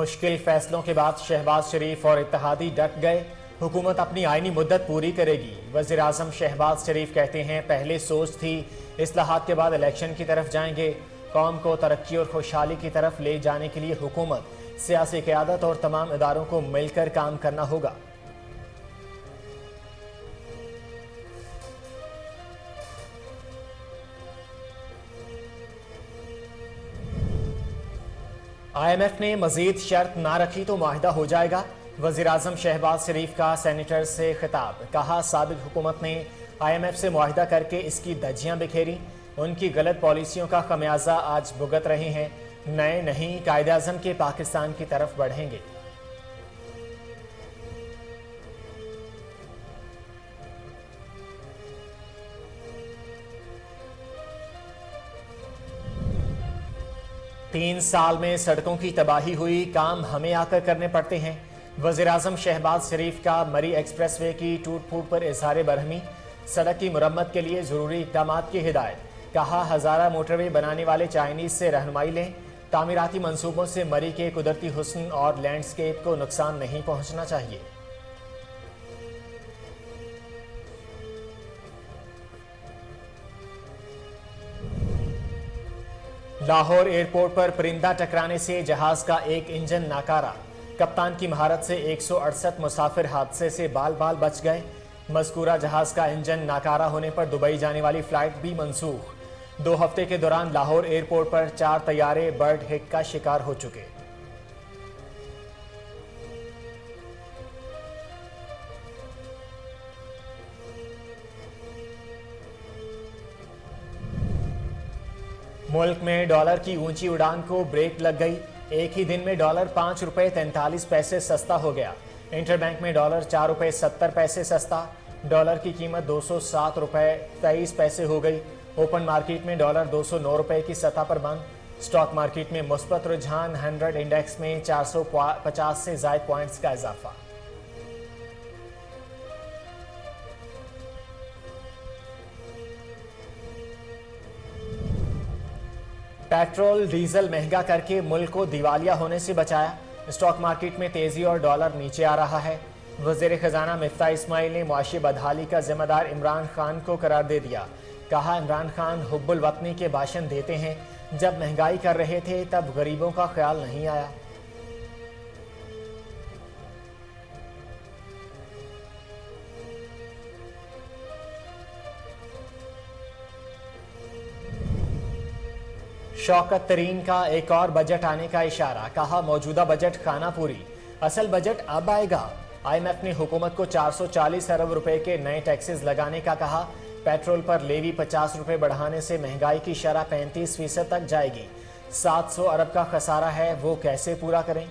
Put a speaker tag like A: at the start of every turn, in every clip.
A: मुश्किल फैसलों के बाद शहबाज शरीफ और इत्तेहादी डट गए। हुकूमत अपनी आईनी मुद्दत पूरी करेगी। वज़ीर आज़म शहबाज शरीफ कहते हैं, पहले सोच थी इस्लाहात के बाद इलेक्शन की तरफ जाएंगे। कौम को तरक्की और खुशहाली की तरफ ले जाने के लिए हुकूमत, सियासी क़यादत और तमाम इदारों को मिलकर काम करना होगा। IMF ने मजीद शर्त ना रखी तो मुआहिदा हो जाएगा। वज़ीर आज़म शहबाज शरीफ का सेनेटर से खिताब। कहा, साबिक हुकूमत ने IMF से मुआहिदा करके इसकी धज्जियां बिखेरी। उनकी गलत पॉलिसियों का खमियाजा आज भुगत रहे हैं। नए नहीं, कायदे-आज़म के पाकिस्तान की तरफ बढ़ेंगे। तीन साल में सड़कों की तबाही हुई, काम हमें आकर करने पड़ते हैं। वज़ीर आज़म शहबाज शरीफ का मरी एक्सप्रेसवे की टूट फूट पर इजहार बरहमी। सड़क की मुरम्मत के लिए ज़रूरी इक़दामात की हिदायत। कहा, हज़ारा मोटरवे बनाने वाले चाइनीज़ से रहनुमाई लें। तामीराती मंसूबों से मरी के कुदरती हुस्न और लैंडस्केप को नुकसान नहीं पहुँचना चाहिए। लाहौर एयरपोर्ट पर परिंदा टकराने से जहाज का एक इंजन नाकारा। कप्तान की महारत से 168 मुसाफिर हादसे से बाल बाल बच गए। मज़कूरा जहाज का इंजन नाकारा होने पर दुबई जाने वाली फ्लाइट भी मनसूख। 2 हफ्ते के दौरान लाहौर एयरपोर्ट पर 4 तैयारे बर्ड हिट का शिकार हो चुके। मुल्क में डॉलर की ऊंची उड़ान को ब्रेक लग गई। एक ही दिन में डॉलर 5 रुपए 43 पैसे सस्ता हो गया। इंटरबैंक में डॉलर 4 रुपए 70 पैसे सस्ता। डॉलर की कीमत 207 रुपए 23 पैसे हो गई। ओपन मार्केट में डॉलर 209 रुपए की सतह पर बंद। स्टॉक मार्केट में मुस्बत रुझान, 100 इंडेक्स में 450 से ज़ायद पॉइंट्स का इजाफा। पेट्रोल डीजल महंगा करके मुल्क को दिवालिया होने से बचाया। स्टॉक मार्केट में तेजी और डॉलर नीचे आ रहा है। वज़ीर खजाना मिफ्ता इस्माइल ने मुआशी बदहाली का जिम्मेदार इमरान खान को करार दे दिया। कहा, इमरान खान हुब्बुल वतनी के भाषण देते हैं। जब महंगाई कर रहे थे तब गरीबों का ख्याल नहीं आया। शौकत तरीन का एक और बजट आने का इशारा। कहा, मौजूदा बजट खाना पूरी, असल बजट अब आएगा। IMF ने हुकूमत को 440 अरब रुपए के नए टैक्सेस लगाने का कहा। पेट्रोल पर लेवी 50 रुपए बढ़ाने से महंगाई की शरह 35% तक जाएगी। 700 अरब का खसारा है, वो कैसे पूरा करें।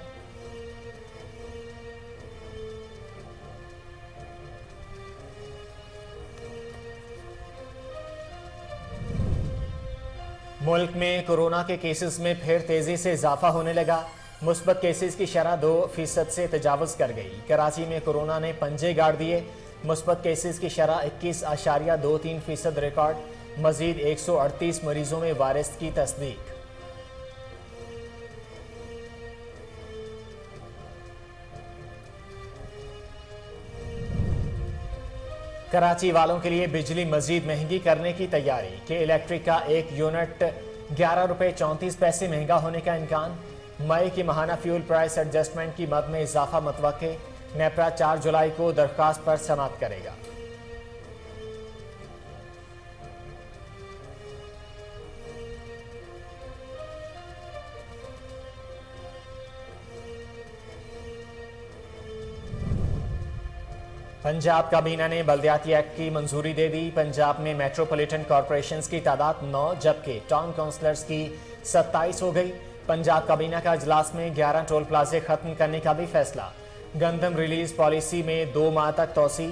A: मुल्क में कोरोना के केसेस में फिर तेजी से इजाफा होने लगा। मुस्बत केसेस की शरह 2% से तजावज़ कर गई। कराची में कोरोना ने पंजे गाड़ दिए। मुस्बत केसेस की शरह 21.23% रिकॉर्ड। मजीद 138 मरीजों में वायरस की तस्दीक। कराची वालों के लिए बिजली मजीद महंगी करने की तैयारी। के इलेक्ट्रिक का एक यूनिट 11 रुपए 34 पैसे महंगा होने का इम्कान। मई की माहाना फ्यूल प्राइस एडजस्टमेंट की मद में इजाफा मतवक्के। नेपरा 4 जुलाई को दरख्वास्त पर समाअत करेगा। पंजाब काबीना ने बल्दियाती एक्ट की मंजूरी दे दी। पंजाब में मेट्रोपॉलिटन कॉरपोरेशंस की तादाद 9 जबकि टाउन काउंसलर्स की 27 हो गई। पंजाब काबीना का इजलास में 11 टोल प्लाजे खत्म करने का भी फैसला। गंदम रिलीज पॉलिसी में 2 माह तक तोसी।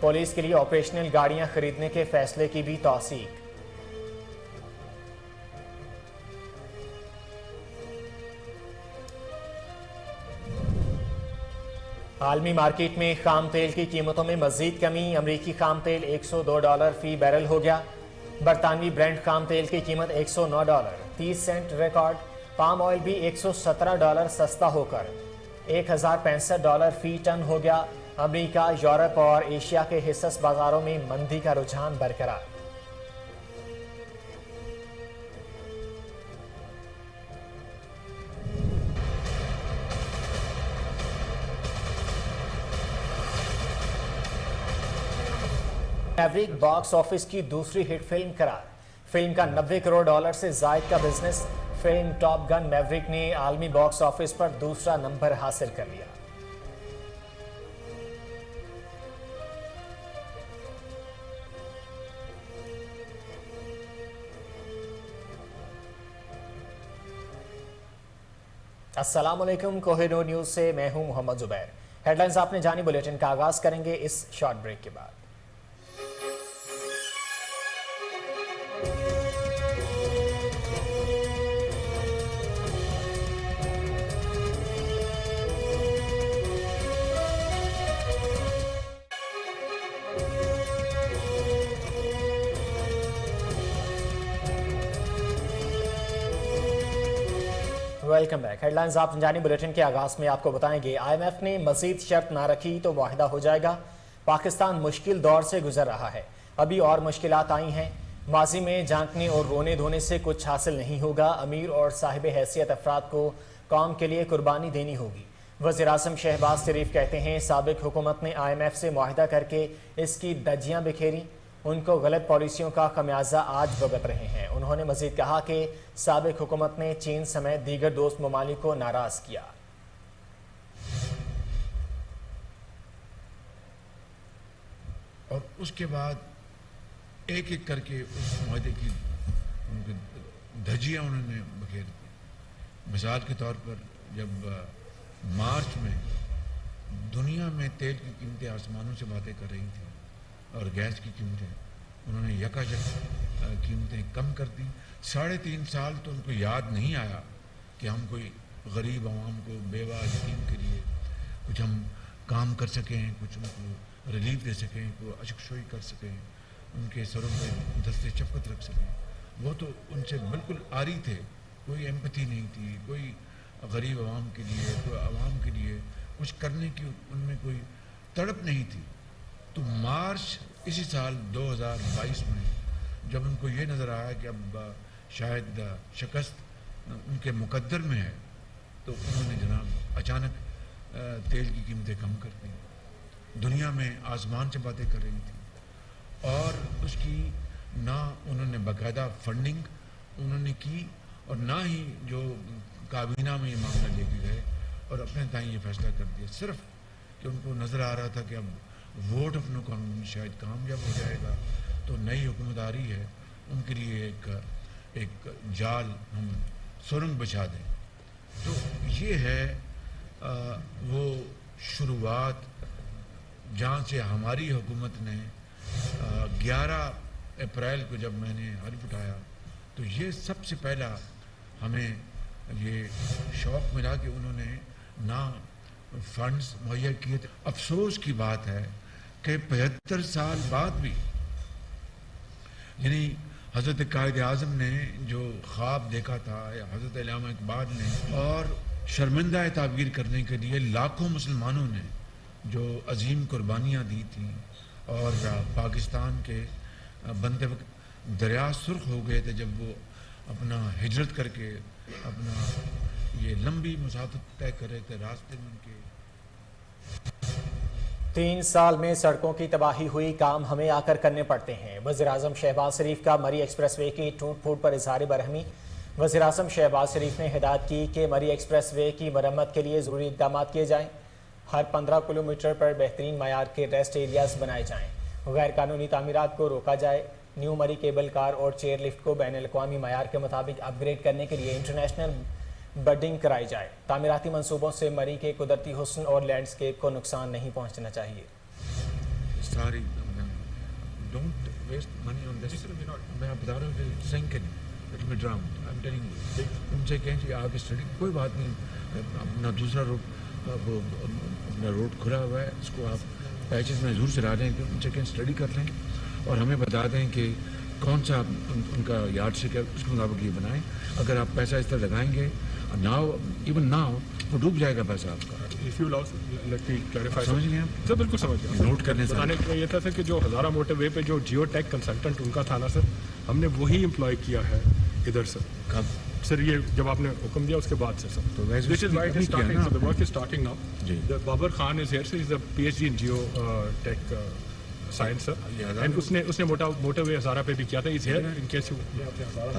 A: पुलिस के लिए ऑपरेशनल गाड़ियां खरीदने के फैसले की भी तौसीक। आलमी मार्केट में खाम तेल की कीमतों में मजीद कमी। अमरीकी खाम तेल $102 फी बैरल हो गया। बरतानवी ब्रेंट खाम तेल की कीमत $109 30 सेंट रिकॉर्ड। पाम ऑयल भी $117 सस्ता होकर $1065 फी टन हो गया। अमेरिका, यूरोप और एशिया के हिस्सस बाजारों में मंदी का रुझान बरकरार। मैवरिक बॉक्स ऑफिस की दूसरी हिट फिल्म करार। फिल्म का $90 करोड़ से जायद का business. Film top gun Maverick ने आलमी बॉक्स ऑफिस पर दूसरा नंबर हासिल कर लिया। अस्सलाम वालेकुम, कोहिनूर न्यूज से मैं हूं मोहम्मद जुबैर। हेडलाइंस आपने जानी, बुलेटिन का आगाज करेंगे इस शॉर्ट ब्रेक के बाद। Welcome back. हेडलाइंस आप जानी, बुलेटिन के आगाज में आपको बताएंगे IMF ने मजीद शर्त ना रखी तो मुआहिदा हो जाएगा। पाकिस्तान मुश्किल दौर से गुजर रहा है, अभी और मुश्किलात आई हैं। माजी में झांकने और रोने धोने से कुछ हासिल नहीं होगा। अमीर और साहिब हैसियत अफराद को कौम के लिए कुर्बानी देनी होगी। वज़ीर आज़म शहबाज शरीफ कहते हैं साबिक हुकूमत ने IMF से मुआहिदा करके इसकी धज्जियां बिखेरी, उनको गलत पॉलिसियों का खमियाजा आज भुगत रहे हैं। उन्होंने मजीद कहा कि साबिक हुकूमत ने चीन समेत दीगर दोस्त ममालिक को नाराज किया।
B: और उसके बाद एक एक करके उस मुआहदे की धज्जियां उन्होंने बखेर दी। मिसाल के तौर पर जब मार्च में दुनिया में तेल की कीमतें आसमानों से बातें कर रही थी और गैस की कीमतें, उन्होंने यकायक कीमतें कम कर दी। 3.5 साल तो उनको याद नहीं आया कि हम कोई गरीब आवाम को, बेवा यतीम के लिए कुछ हम काम कर सकें, कुछ उनको रिलीफ दे सकें, कोई अशकशोई कर सकें, उनके सरों पर दस्ते शफ़क़त रख सकें। वो तो उनसे बिल्कुल आरी थे, कोई एम्पैथी नहीं थी, कोई गरीब आवाम के लिए, कोई आवाम के लिए कुछ करने की उनमें कोई तड़प नहीं थी। तो मार्च इसी साल 2022 में जब उनको ये नज़र आया कि अब शायद शिकस्त उनके मुकद्दर में है, तो उन्होंने जनाब अचानक तेल की कीमतें कम कर दी। दुनिया में आसमान से बातें कर रही थी और उसकी ना उन्होंने बाकायदा फंडिंग उन्होंने की और ना ही जो काबीना में ये मामला लेके गए और अपने ताई ये फैसला कर दिया, सिर्फ कि उनको नज़र आ रहा था कि अब वोट ऑफ नो कॉन्फिडेंस शायद कामयाब हो जाएगा, तो नई हुकूमत आ रही है, उनके लिए एक जाल हम सुरंग बिछा दें। तो ये है वो शुरुआत जहाँ से हमारी हुकूमत ने 11 अप्रैल को जब मैंने हल्फ उठाया, तो ये सबसे पहला हमें ये शौक़ मिला कि उन्होंने ना फंड्स मुहैया किए थे। अफसोस की बात है कि 75 साल बाद भी, यानी हज़रत कायद आज़म ने जो ख्वाब देखा था या हज़रत अल्लामा इकबाल ने, और शर्मिंदा ताबीर करने के लिए लाखों मुसलमानों ने जो अजीम कुर्बानियाँ दी थी और पाकिस्तान के बनते वक्त दरिया सुर्ख हो गए थे जब वो अपना हिजरत करके अपना ये लंबी मुसाफत तय कर रहे थे। रास्ते में उनके
A: 3 साल में सड़कों की तबाही हुई, काम हमें आकर करने पड़ते हैं। वज़ीर आज़म शहबाज शरीफ का मरी एक्सप्रेसवे की टूट फूट पर इज़हार बरहमी। वज़ीर आज़म शहबाज शरीफ ने हिदायत की कि मरी एक्सप्रेसवे की मरम्मत के लिए ज़रूरी इक़दाम किए जाएँ। हर 15 किलोमीटर पर बेहतरीन मयार के रेस्ट एरियाज बनाए जाएँ। गैर कानूनी तामीरात को रोका जाए। न्यू मरी केबल कार और चेयर लिफ्ट को बैनुल-अक़वामी मयार के मुताबिक अपग्रेड करने के लिए इंटरनेशनल बडिंग कराई जाए। तामीराती मंसूबों से मरी के कुदरती हुस्न और लैंडस्केप को नुकसान नहीं पहुंचना चाहिए।
B: उनसे कहें कि आगे स्टडी कोई बात नहीं, अपना दूसरा रोड खुला हुआ है, उसको आप पैचेस में ज़रूर चला दें, उनसे कहें स्टडी कर लें और हमें बता दें कि कौन सा उनका यार्ड से क्या उसके मुताबिक ये बनाएं। अगर आप पैसा इस तरह लगाएंगे, नाउ इवन नाउ वो डूब जाएगा पैसा आपका.
C: If you allow, let me clarify.
B: समझ गए आप?
C: सर बिल्कुल समझ गया.
B: नोट करने से
C: बताने का ये था सर कि जो हज़ारा मोटर वे पे जो जियो टेक कंसल्टेंट उनका था ना सर, हमने वही एम्प्लॉय किया है इधर सर.
B: कब
C: सर ये जब आपने हुक्म दिया उसके बाद से सर.
B: तो वैसे
C: This is why it is
B: किया
C: starting.
B: ना
C: So the work is starting now.
B: जी.
C: The Babar Khan is here. So he's a PhD in geo tech science sir. And उसने मोटर वे हज़ारा पे भी किया था. He's here in case you.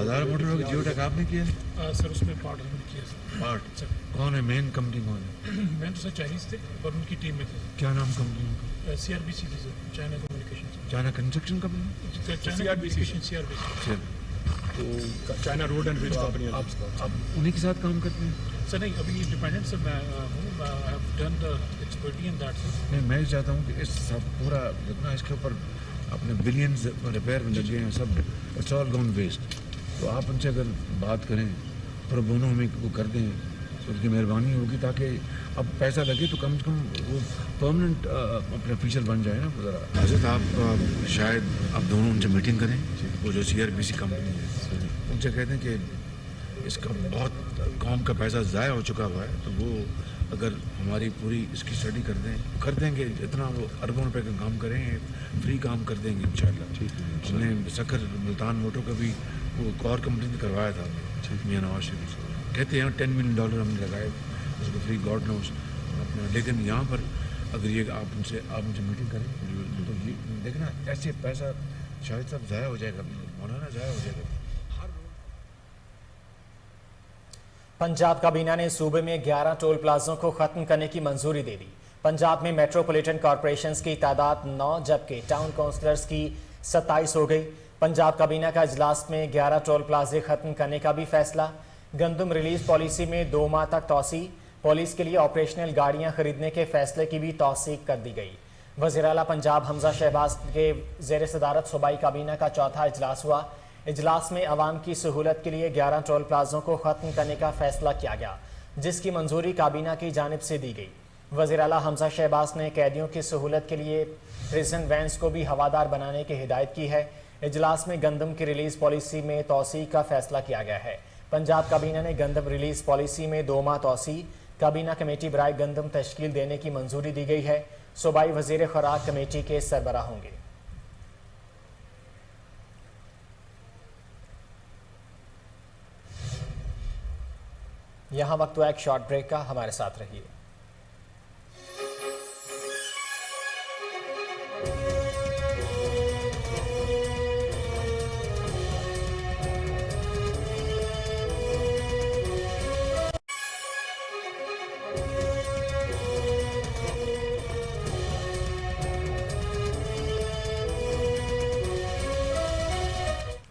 B: हज़ार motor जियो take आपने किया है?
D: सर उसमें पार्ट हमने किया सर.
B: पार्ट कौन है? मेन कंपनी कौन है?
D: मैं तो सर चाइनीज थे और उनकी टीम में थे.
B: क्या नाम कंपनी का?
D: CRBC थी sir, China communication.
B: China construction company.
D: China communication CRBC.
C: तो China road and bridge company.
B: आप उन्हीं के साथ काम करते हैं?
D: सर नहीं, अभी इंडिपेंडेंट सर मैं हूँ. I have done the expertise in that sir.
B: नहीं, मैं चाहता हूँ कि इस सब पूरा जितना इसके ऊपर अपने बिलियंस रिपेयर में लगे हैं सब, इट्स ऑल गॉन वेस्ट. तो आप उनसे अगर बात करें प्रो बोनो हमें वो कर दें तो उनकी मेहरबानी होगी, ताकि अब पैसा लगे तो कम से कम वो परमानेंट अपने ऑफिशियल बन जाए ना. ज़रा हजरत आप शायद आप दोनों उनसे मीटिंग करें, वो जो CRBC कंपनी है उनसे कहते हैं कि इसका बहुत कौम का पैसा ज़ाया हो चुका हुआ है, तो वो अगर हमारी पूरी इसकी स्टडी कर देंगे, इतना वो अरबों रुपए का काम करेंगे, फ्री काम कर देंगे इंशाल्लाह. हमने सखर मुल्तान मोटो का भी वो कॉर कंपनी ने करवाया था मियाँ नवाज शरीफ से. कहते हैं $10 मिलियन हमने लगाए उसको फ्री, गॉड नोस अपना. लेकिन यहाँ पर अगर ये आप उनसे मीटिंग करें तो ये देखना ऐसे पैसा शायद सब ज़ाया हो जाएगा, मौलाना ज़ाया हो जाएगा.
A: पंजाब काबीना ने सूबे में 11 टोल प्लाजों को खत्म करने की मंजूरी दे दी. पंजाब में मेट्रोपॉलिटन कॉरपोरेशंस की तादाद 9 जबकि टाउन काउंसलर्स की 27 हो गई. पंजाब काबीना का इजलास में 11 टोल प्लाजे खत्म करने का भी फैसला. गंदम रिलीज पॉलिसी में 2 माह तक तोसी. पुलिस के लिए ऑपरेशनल गाड़ियां खरीदने के फैसले की भी तौसीक कर दी गई. वज़ीर आला पंजाब हमजा शहबाज के ज़ेर सदारत सूबाई काबीना का चौथा इजलास हुआ. इजलास में अवाम की सहूलत के लिए 11 टोल प्लाजों को ख़त्म करने का फैसला किया गया, जिसकी मंजूरी काबीना की जानिब से दी गई. वज़ीर आला हमजा शहबाज ने कैदियों की सहूलत के लिए प्रिजन वैन्स को भी हवादार बनाने की हिदायत की है. इजलास में गंदम की रिलीज पॉलिसी में तोसी का फैसला किया गया है. पंजाब काबीना ने गंदम रिलीज पॉलिसी में 2 माह तोसी. काबीना कमेटी बराए गंदम तश्कील देने की मंजूरी दी गई है. सूबाई वज़ीर खुराक कमेटी के सरबराह होंगे. यहाँ वक्त हुआ एक शॉर्ट ब्रेक का, हमारे साथ रहिए.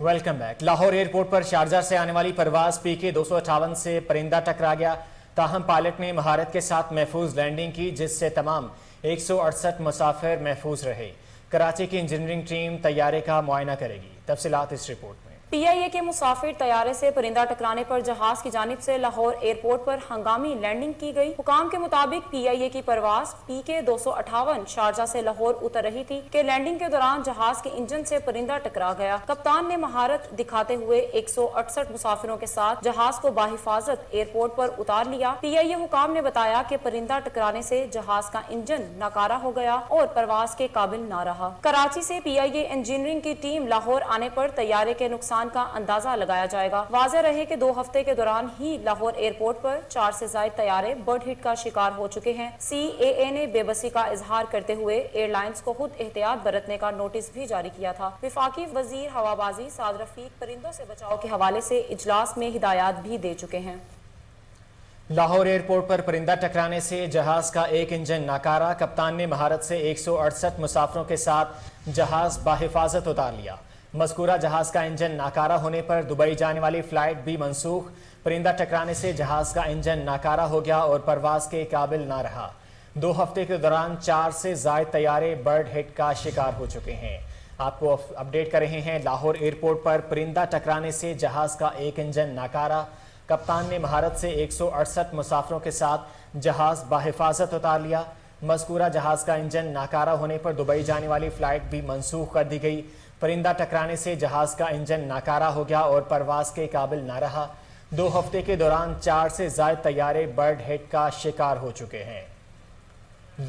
A: Welcome back. लाहौर एयरपोर्ट पर शारजा से आने वाली परवाज PK 258 से परिंदा टकरा गया. ताहम पायलट ने महारत के साथ महफूज लैंडिंग की, जिससे तमाम 168 मुसाफिर महफूज रहे. कराची की इंजीनियरिंग टीम तैयारे का मुआयना करेगी. तफसीलात इस रिपोर्ट में.
E: PIA के मुसाफिर तैयारे से परिंदा टकराने पर जहाज की जानिब से लाहौर एयरपोर्ट पर हंगामी लैंडिंग की गई. हुकाम के मुताबिक PIA की परवाज PK 258 शारजा से लाहौर उतर रही थी कि लैंडिंग के दौरान जहाज के इंजन से परिंदा टकरा गया. कप्तान ने महारत दिखाते हुए 168 मुसाफिरों के साथ जहाज को बाहिफाजत एयरपोर्ट पर उतार लिया. PIA हुकाम ने बताया कि परिंदा टकराने से जहाज का इंजन नाकारा हो गया और परवाज के काबिल न रहा. कराची से PIA इंजीनियरिंग की टीम लाहौर आने पर तैयारे के नुकसान का अंदाजा लगाया जाएगा. वाज़ेह रहे कि 2 हफ्ते के दौरान ही लाहौर एयरपोर्ट पर 4 से ज़ायद तैयारे बर्ड हिट का शिकार हो चुके हैं. CAA ने बेबसी का इजहार करते हुए एयरलाइंस को खुद एहतियात बरतने का नोटिस भी जारी किया था. विफाकी वजीर हवाबाजी साद रफीक परिंदों से बचाव के हवाले से इजलास में हिदायत भी दे चुके हैं.
A: लाहौर एयरपोर्ट पर परिंदा टकराने से जहाज का एक इंजन नाकारा. कप्तान ने महारत से 168 मुसाफिरों के साथ जहाज बाहिफाजत उतार लिया. मज़कूरा जहाज का इंजन नाकारा होने पर दुबई जाने वाली फ्लाइट भी मनसूख. परिंदा टकराने से जहाज का इंजन नाकारा हो गया और परवाज के काबिल ना रहा. 2 हफ्ते के दौरान 4 से ज़ायद तैयारे बर्ड हिट का शिकार हो चुके हैं. आपको अपडेट कर रहे हैं. लाहौर एयरपोर्ट पर परिंदा टकराने से जहाज का एक इंजन नाकारा. कप्तान ने महारत से 168 मुसाफिरों के साथ जहाज बाहिफाजत उतार लिया. मज़कूरा जहाज का इंजन नाकारा होने पर दुबई जाने वाली फ्लाइट भी मनसूख कर दी गई. परिंदा टकराने से जहाज का इंजन नाकारा हो गया और परवाज के काबिल ना रहा. 2 हफ्ते के दौरान 4 से ज्यादा तैयारे बर्ड हिट का शिकार हो चुके हैं।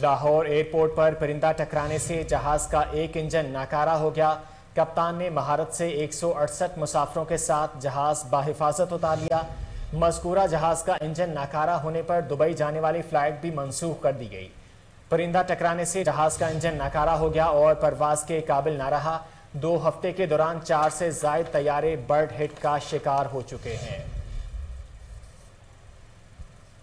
A: लाहौर एयरपोर्ट पर परिंदा टकराने से जहाज का एक इंजन नाकारा हो गया। कप्तान ने महारत से 168 मुसाफिरों के साथ जहाज बाहिफाजत उतार लिया। मज़कूरा जहाज का इंजन नाकारा होने पर दुबई जाने वाली फ्लाइट भी मंसूख कर दी गई। परिंदा टकराने से जहाज का इंजन नाकारा हो गया और परवाज के काबिल ना रहा। 2 हफ्ते के दौरान 4 से ज्यादा तैयारे बर्ड हिट का शिकार हो चुके हैं।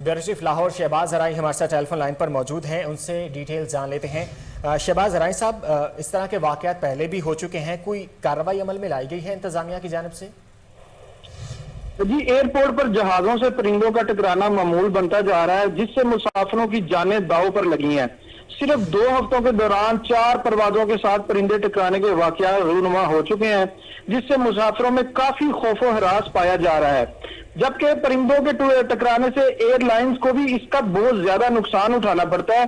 A: ब्यूरो चीफ लाहौर शहबाज अराई हमारे साथ टेलीफोन लाइन पर मौजूद हैं, उनसे डिटेल जान लेते हैं। शहबाज अराई साहब, इस तरह के वाकयात पहले भी हो चुके हैं, कोई कार्रवाई अमल में लाई गई है इंतजामिया की जानिब से?
F: जी, एयरपोर्ट पर जहाजों से परिंदों का टकराना मामूल बनता जा रहा है, जिससे मुसाफिरों की जानें दांव पर लगी हैं। सिर्फ 2 हफ्तों के दौरान 4 परवाजों के साथ परिंदे टकराने के वाकया रूनुमा हो चुके हैं, जिससे मुसाफिरों में काफी खौफो हरास पाया जा रहा है। जबकि परिंदों के टकराने से एयरलाइंस को भी इसका बहुत ज्यादा नुकसान उठाना पड़ता है।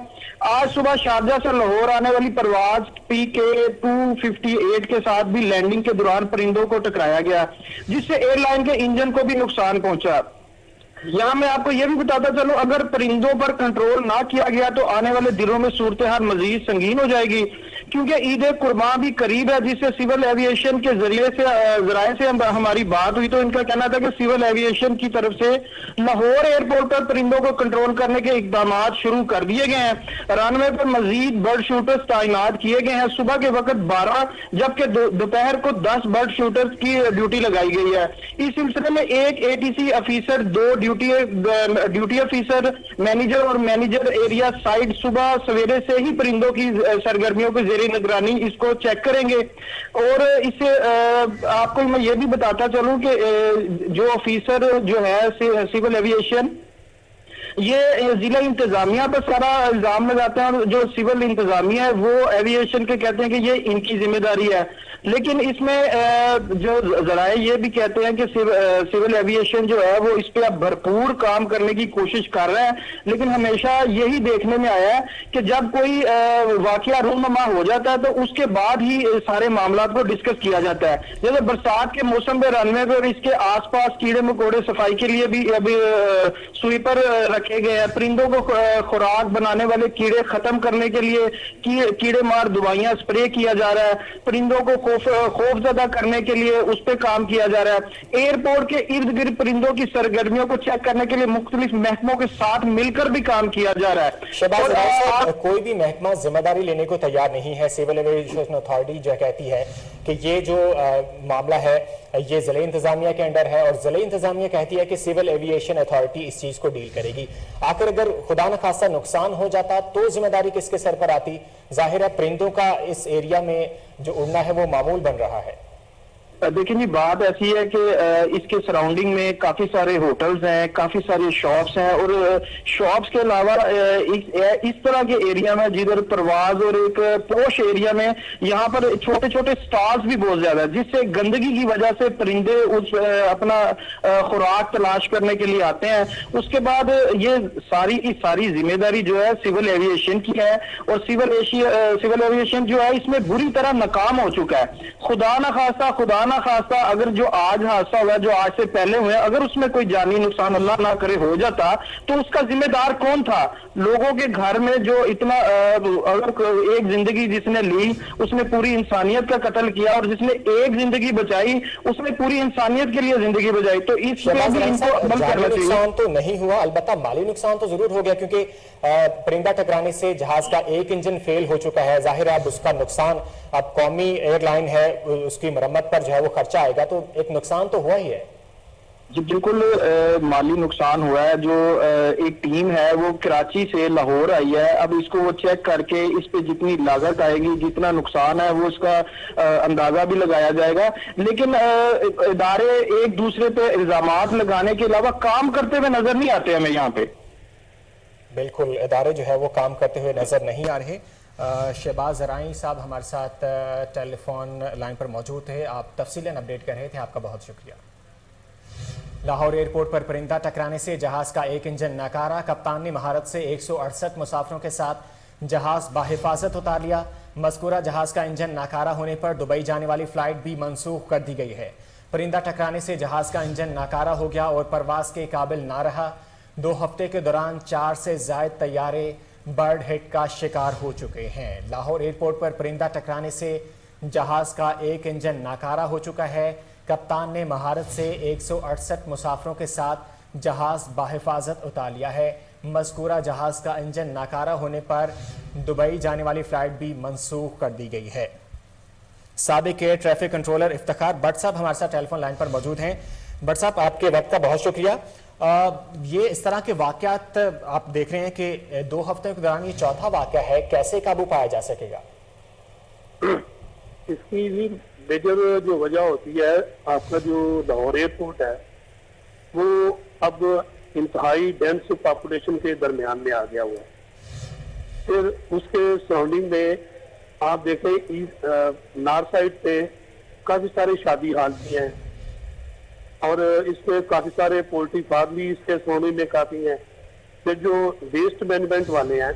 F: आज सुबह शारजा से लाहौर आने वाली परवाज PK 258 के साथ भी लैंडिंग के दौरान परिंदों को टकराया गया, जिससे एयरलाइन के इंजन को भी नुकसान पहुंचा। यहाँ मैं आपको यह भी बताता चलूं, अगर परिंदों पर कंट्रोल ना किया गया तो आने वाले दिनों में सूरत हाल मजीद संगीन हो जाएगी, क्योंकि ईद कुर्बान भी करीब है, जिससे सिविल एविएशन के जराए से हमारी बात हुई तो इनका कहना था कि सिविल एविएशन की तरफ से लाहौर एयरपोर्ट पर परिंदों को कंट्रोल करने के इकदाम शुरू कर दिए गए हैं। रनवे पर मजीद बर्ड शूटर्स तैनात किए गए हैं। सुबह के वक्त 12 जबकि दोपहर को 10 बर्ड शूटर्स की ड्यूटी लगाई गई है। इस सिलसिले में एक ATC officer, 2 duty officer, manager और मैनेजर एरिया साइड सुबह सवेरे से ही परिंदों की सरगर्मियों को जेरी निगरानी इसको चेक करेंगे। और इससे आपको मैं ये भी बताता चलूं कि जो ऑफिसर जो है सिविल एविएशन, ये जिला इंतजामिया पर सारा इल्जाम लगाते हैं, और जो सिविल इंतजामिया है वो एविएशन के कहते हैं कि ये इनकी जिम्मेदारी है। लेकिन इसमें जो जराए ये भी कहते हैं कि सिविल एविएशन जो है वो इस पे अब भरपूर काम करने की कोशिश कर रहा है। लेकिन हमेशा यही देखने में आया है कि जब कोई वाकया रूनुमा हो जाता है तो उसके बाद ही सारे मामला को डिस्कस किया जाता है। जैसे बरसात के मौसम में रनवे पे और इसके आसपास कीड़े मकोड़े सफाई के लिए भी अभी स्वीपर रखे गए हैं। परिंदों को खुराक बनाने वाले कीड़े खत्म करने के लिए कीड़े मार दवाइयां स्प्रे किया जा रहा है। परिंदों को खौफजदा करने के लिए उस पर काम किया जा रहा है। एयरपोर्ट के इर्द गिर्द परिंदों की सरगर्मियों को चेक करने के लिए मुख्तलिफ महकमों के साथ मिलकर भी काम किया जा रहा है।
A: शहबाज साहब, कोई भी महकमा जिम्मेदारी लेने को तैयार नहीं है। सिविल एविएशन अथॉरिटी जो कहती है कि ये जो मामला है ये जिले इंतजामिया के अंडर है, और जिले इंतजामिया कहती है कि सिविल एविएशन अथॉरिटी इस चीज को डील करेगी। आखिर अगर खुदा न खास्ता नुकसान हो जाता तो जिम्मेदारी किसके सर पर आती? जाहिर है परिंदों का इस एरिया में जो उड़ना है वो मामूल बन रहा है।
F: देखिए जी, बात ऐसी है कि इसके सराउंडिंग में काफी सारे होटल्स हैं, काफी सारी शॉप्स हैं, और शॉप्स के अलावा इस तरह के एरिया में जिधर परवाज और एक पोश एरिया में यहाँ पर छोटे छोटे स्टॉल्स भी बहुत ज्यादा है, जिससे गंदगी की वजह से परिंदे उस अपना खुराक तलाश करने के लिए आते हैं। उसके बाद ये सारी की सारी जिम्मेदारी जो है सिविल एविएशन की है, और सिविल एविएशन जो है इसमें बुरी तरह नाकाम हो चुका है। खुदा ना खास्ता अगर जो आज हादसा हुआ, जो आज से पहले हुए, अगर उसमें कोई जानी नुकसान अल्लाह ना करे हो जाता तो उसका जिम्मेदार कौन था? लोगों के घर में जो इतना अगर एक जिंदगी जिसने ली उसने पूरी इंसानियत का कत्ल किया, और जिसने एक जिंदगी बचाई उसने पूरी इंसानियत के लिए जिंदगी बचाई। तो इस पर इनको अमल करना चाहिए।
A: नुकसान तो नहीं हुआ, अलबत्ता माली नुकसान तो जरूर हो गया, क्योंकि परिंदा टकराने से जहाज का एक इंजन फेल हो चुका है। जाहिर है अब उसका नुकसान, अब कौमी एयरलाइन है उसकी मरम्मत पर जो है वो खर्चा आएगा, तो एक नुकसान तो हुआ ही है।
F: जी बिल्कुल, माली नुकसान हुआ है। जो एक टीम है वो कराची से लाहौर आई है। अब इसको वो चेक करके इस पे जितनी लागत आएगी, जितना नुकसान है वो उसका अंदाजा भी लगाया जाएगा। लेकिन इदारे एक दूसरे पे इल्जामात लगाने के अलावा काम करते हुए नजर नहीं आते हमें यहाँ पे।
A: बिल्कुल, इदारे जो है वो काम करते हुए नजर नहीं आ रहे। शहबाज अराई साहब हमारे साथ टेलीफोन लाइन पर मौजूद थे, आप तफसीलन अपडेट कर रहे थे, आपका बहुत शुक्रिया। लाहौर एयरपोर्ट पर परिंदा टकराने से जहाज का एक इंजन नाकारा, कप्तान ने महारत से 168 मुसाफिरों के साथ जहाज बाहिफाजत उतार लिया। मज़कूरा जहाज का इंजन नाकारा होने पर दुबई जाने वाली फ्लाइट भी मंसूख कर दी गई है। परिंदा टकराने से जहाज का इंजन नाकारा हो गया और परवाज के काबिल ना रहा। 2 हफ्ते के दौरान 4 से ज्यादा तैयारे बर्ड हिट का शिकार हो चुके हैं। लाहौर एयरपोर्ट पर परिंदा टकराने से जहाज का एक इंजन नाकारा हो चुका है। कप्तान ने महारत से 168 मुसाफिरों के साथ जहाज बाहिफाजत उतार लिया है। मज़कूरा जहाज का इंजन नाकारा होने पर दुबई जाने वाली फ्लाइट भी मनसूख कर दी गई है। साबिक air traffic controller Iftikhar Bhatt साहब हमारे साथ टेलीफोन लाइन पर मौजूद हैं। भट्ट साहब, आपके वक्त का बहुत शुक्रिया। ये इस तरह के वाकयात आप देख रहे हैं कि 2 हफ्ते के दौरान ये चौथा वाकया है, कैसे काबू पाया जा सकेगा?
G: इसकी भी मेजर जो वजह होती है, आपका जो लाहौर एयरपोर्ट है वो अब इंतहाई डेंस पॉपुलेशन के दरमियान में आ गया हुआ है। फिर उसके सराउंडिंग में आप देखें नॉर्थ साइड पे काफी सारे शादी हाल भी हैं और इसमें काफी सारे पोल्ट्री फार्म भी इसके सराउंडिंग में काफी हैं। फिर जो वेस्ट मैनेजमेंट वाले हैं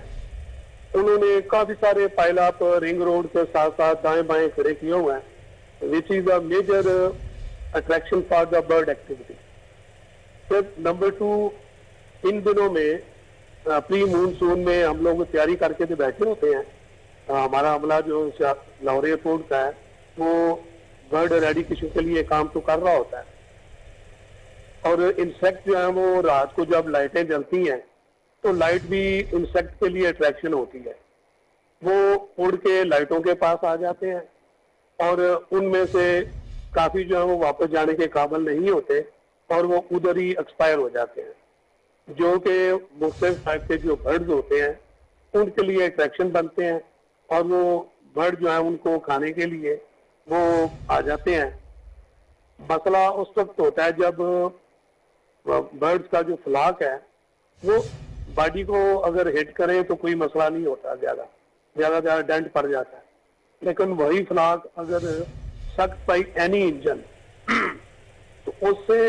G: उन्होंने काफी सारे पाइल अप रिंग रोड के साथ साथ दाएं बाएं खड़े किए हुए हैं, which is a major attraction for the bird activity. फिर नंबर 2, इन दिनों में प्री मानसून में हम लोग तैयारी करके जो बैठे होते हैं, हमारा अमला जो लाहौर एयरपोर्ट का है वो बर्ड एरेडिकेशन के लिए काम तो कर रहा होता है और इंसेक्ट जो है वो रात को जब लाइटें जलती हैं तो लाइट भी इंसेक्ट के लिए अट्रैक्शन होती है। वो उड़ के लाइटों के पास आ जाते हैं और उनमें से काफी जो है वो वापस जाने के काबिल नहीं होते और वो उधर ही एक्सपायर हो जाते हैं, जो कि मुख्तलिफ टाइप के जो बर्ड्स होते हैं उनके लिए अट्रैक्शन बनते हैं और वो बर्ड जो है उनको खाने के लिए वो आ जाते हैं। मसला उस वक्त होता है जब बर्ड्स का जो फ्लाक है वो बॉडी को अगर हिट करें तो कोई मसला नहीं होता, ज्यादा डेंट पड़ जाता है, लेकिन वही फ्लाक अगर सख्त बाई एनी इंजन तो उससे